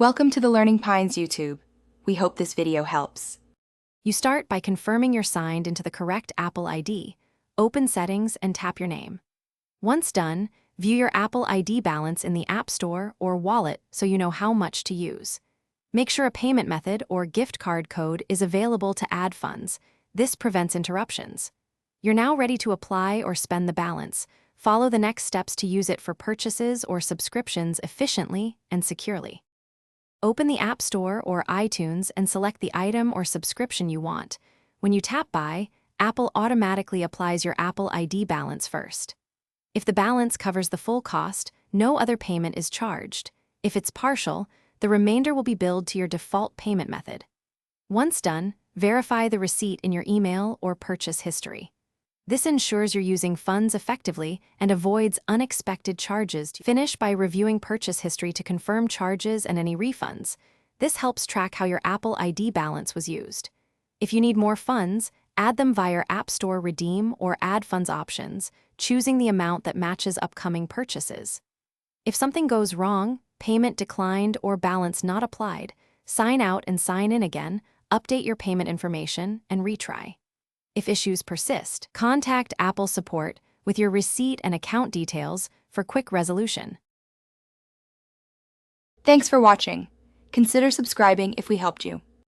Welcome to the Learning Pines YouTube. We hope this video helps. You start by confirming you're signed into the correct Apple ID. Open Settings and tap your name. Once done, view your Apple ID balance in the App Store or Wallet so you know how much to use. Make sure a payment method or gift card code is available to add funds. This prevents interruptions. You're now ready to apply or spend the balance. Follow the next steps to use it for purchases or subscriptions efficiently and securely. Open the App Store or iTunes and select the item or subscription you want. When you tap Buy, Apple automatically applies your Apple ID balance first. If the balance covers the full cost, no other payment is charged. If it's partial, the remainder will be billed to your default payment method. Once done, verify the receipt in your email or purchase history. This ensures you're using funds effectively and avoids unexpected charges. Finish by reviewing purchase history to confirm charges and any refunds. This helps track how your Apple ID balance was used. If you need more funds, add them via App Store Redeem or Add Funds options, choosing the amount that matches upcoming purchases. If something goes wrong, payment declined or balance not applied, sign out and sign in again, update your payment information, and retry. If issues persist, contact Apple support with your receipt and account details for quick resolution. Thanks for watching. Consider subscribing if we helped you.